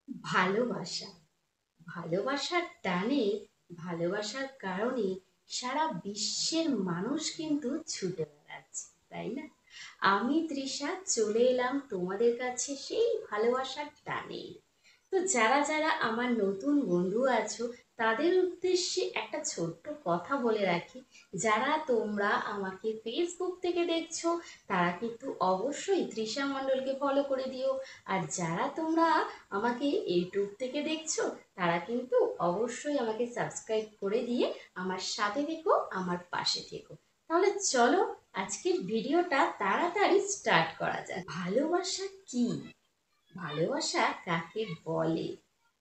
ভালোবাসা ভালোবাসার টানে, ভালোবাসার কারণে সারা বিশ্বের মানুষ কিন্তু ছুটে বেড়াচ্ছে, তাই না? আমি তৃষা চলে এলাম তোমাদের কাছে সেই ভালোবাসার টানে। তো যারা যারা আমার নতুন বন্ধু আছো, তাদের উদ্দেশ্যে একটা ছোট্ট কথা বলে রাখি। যারা তোমরা আমাকে ফেসবুক থেকে দেখছো, তারা কিন্তু অবশ্যই তৃষা মণ্ডলকে ফলো করে দিও। আর যারা তোমরা আমাকে ইউটিউব থেকে দেখছো, তারা কিন্তু অবশ্যই আমাকে সাবস্ক্রাইব করে দিয়ে আমার সাথে থেকো, আমার পাশে থেকো। তাহলে চলো, আজকের ভিডিওটা তাড়াতাড়ি স্টার্ট করা যাক। ভালোবাসা কি, ভালোবাসা কাকে বলে,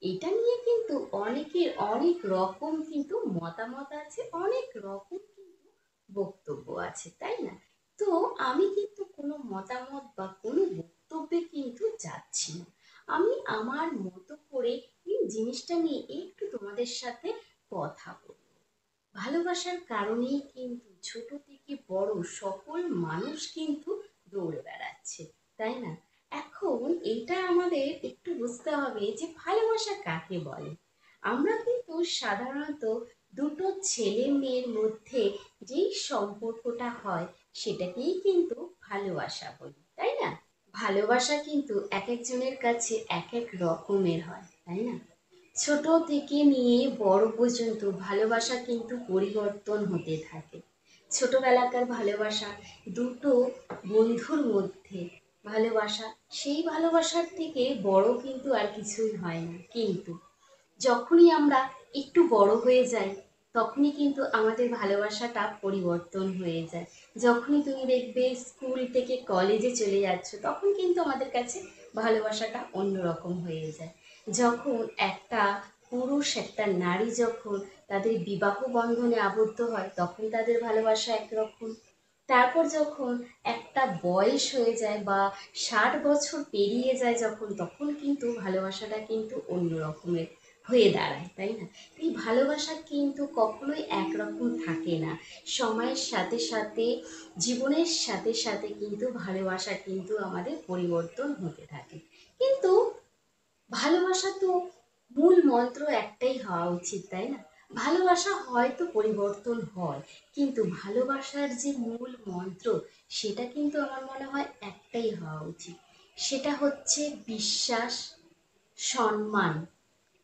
এটা নিয়ে কিন্তু অনেকের অনেক রকম কিন্তু মতামত আছে, অনেক রকম কিন্তু বক্তব্য আছে, তাই না? তো আমি কিন্তু কোনো মতামত বা কোনো বক্তব্যে কিন্তু যাচ্ছি না। আমি আমার মতো করে এই জিনিসটা নিয়ে একটু তোমাদের সাথে কথা বলবো। ভালোবাসার কারণেই কিন্তু ছোট থেকে বড় সকল মানুষ কিন্তু দৌড়ে বেড়াচ্ছে, তাই না? এখন এটা আমাদের একটু বুঝতে হবে যে ভালোবাসা কাকে বলে। আমরা কিন্তু সাধারণত দুটো ছেলে মেয়ের মধ্যে যেই সম্পর্কটা হয়, সেটাকেই কিন্তু ভালোবাসা বলি, তাই না? ভালোবাসা কিন্তু এক একজনের কাছে এক এক রকমের হয়, তাই না? ছোট থেকে নিয়ে বড় পর্যন্ত ভালোবাসা কিন্তু পরিবর্তন হতে থাকে। ছোটবেলাকার ভালোবাসা দুটো বন্ধুর মধ্যে ভালোবাসা, সেই ভালোবাসার থেকে বড় কিন্তু আর কিছুই হয় না। কিন্তু যখনই আমরা একটু বড় হয়ে যাই, তখনই কিন্তু আমাদের ভালোবাসাটা পরিবর্তন হয়ে যায়। যখনই তুমি দেখবে স্কুল থেকে কলেজে চলে যাচ্ছ, তখন কিন্তু আমাদের কাছে ভালোবাসাটা অন্যরকম হয়ে যায়। যখন একটা পুরুষ একটা নারী যখন তাদের বিবাহ বন্ধনে আবদ্ধ হয়, তখন তাদের ভালোবাসা একরকম। তারপর যখন একটা বয়স হয়ে যায় বা 60 বছর পেরিয়ে যায় যখন, তখন কিন্তু ভালোবাসাটা কিন্তু অন্য রকমের হয়ে দাঁড়ায়, তাই না? এই ভালোবাসা কিন্তু কখনোই একরকম থাকে না। সময়ের সাথে সাথে, জীবনের সাথে সাথে কিন্তু ভালোবাসা কিন্তু আমাদের পরিবর্তন হতে থাকে। কিন্তু ভালোবাসা তো মূল মন্ত্র একটাই হওয়া উচিত, তাই না? ভালোবাসা হয়তো পরিবর্তন হয়, কিন্তু ভালোবাসার যে মূল মন্ত্র, সেটা কিন্তু আমার মনে হয় একটাই হওয়া উচিত। সেটা হচ্ছে বিশ্বাস, সম্মান।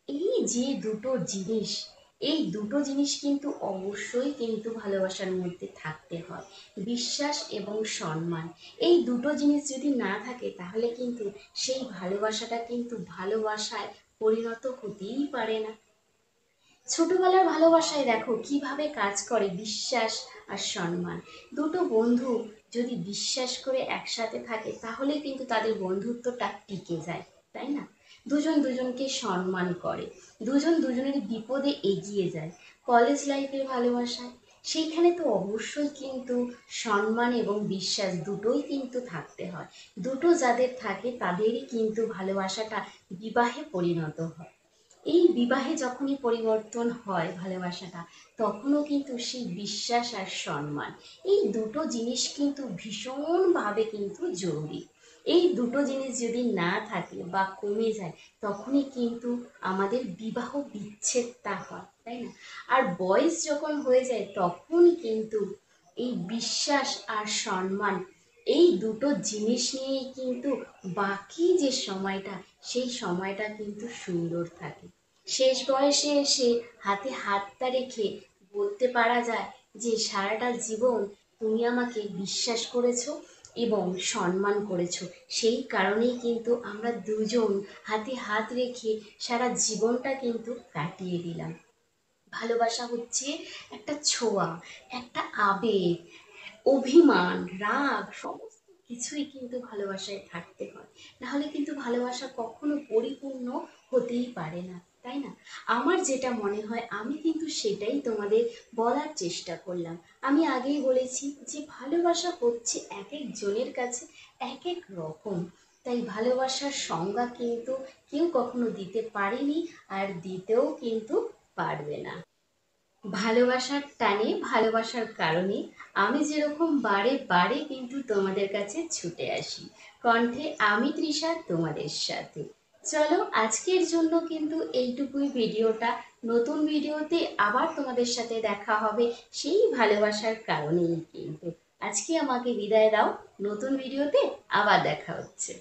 এই যে দুটো জিনিস, এই দুটো জিনিস কিন্তু অবশ্যই কিন্তু ভালোবাসার মধ্যে থাকতে হয়। বিশ্বাস এবং সম্মান, এই দুটো জিনিস যদি না থাকে, তাহলে কিন্তু সেই ভালোবাসাটা কিন্তু ভালোবাসায় পরিণত হতেই পারে না। ছোটবেলার ভালোবাসায় দেখো কিভাবে কাজ করে বিশ্বাস আর সম্মান। দুটো বন্ধু যদি বিশ্বাস করে একসাথে থাকে, তাহলে কিন্তু তাদের বন্ধুত্বটা টিকে যায়, তাই না? দুজন দুজনকে সম্মান করে, দুজন দুজনের বিপদে এগিয়ে যায়। কলেজ লাইফের ভালোবাসায় সেইখানে তো অবশ্যই কিন্তু সম্মান এবং বিশ্বাস দুটোই কিন্তু থাকতে হয়। দুটো যাদের থাকে, তাদেরই কিন্তু ভালোবাসাটা বিবাহে পরিণত হয়। এই বিবাহে যখনই পরিবর্তন হয় ভালোবাসাটা, তখনও কিন্তু সেই বিশ্বাস আর সম্মান, এই দুটো জিনিস কিন্তু ভীষণভাবে কিন্তু জরুরি। এই দুটো জিনিস যদি না থাকে বা কমে যায়, তখনই কিন্তু আমাদের বিবাহ বিচ্ছেদটা হয়, তাই না? আর বয়স যখন হয়ে যায়, তখন কিন্তু এই বিশ্বাস আর সম্মান, এই দুটো জিনিস নিয়েই কিন্তু বাকি যে সময়টা, সেই সময়টা কিন্তু সুন্দর থাকে। শেষ বয়সে এসে হাতে হাতটা রেখে বলতে পারা যায় যে সারাটা জীবন তুমি আমাকে বিশ্বাস করেছো এবং সম্মান করেছো। সেই কারণেই কিন্তু আমরা দুজন হাতে হাত রেখে সারা জীবনটা কিন্তু কাটিয়ে দিলাম। ভালোবাসা হচ্ছে একটা ছোঁয়া, একটা আবেগ, অভিমান, রাগ, সমস্ত কিছুই কিন্তু ভালোবাসায় থাকতে হয়। নাহলে কিন্তু ভালোবাসা কখনো পরিপূর্ণ হতেই পারে না, তাই না? আমার যেটা মনে হয়, আমি কিন্তু সেটাই তোমাদের বলার চেষ্টা করলাম। আমি আগেই বলেছি যে ভালোবাসা হচ্ছে এক একজনের কাছে এক এক রকম। তাই ভালোবাসার সংজ্ঞা কিন্তু কেউ কখনো দিতে পারেনি, আর দিতেও কিন্তু পারবে না। ভালোবাসার টানে, ভালোবাসার কারণে আমি যেরকম বারে বারে কিন্তু তোমাদের কাছে ছুটে আসি, কণ্ঠে আমি তৃষা তোমাদের সাথে। চলো আজকের জন্য কিন্তু এইটুকুই ভিডিওটা। নতুন ভিডিওতে আবার তোমাদের সাথে দেখা হবে, সেই ভালোবাসার কারণেই কিন্তু। আজকে আমাকে বিদায় দাও, নতুন ভিডিওতে আবার দেখা হচ্ছে।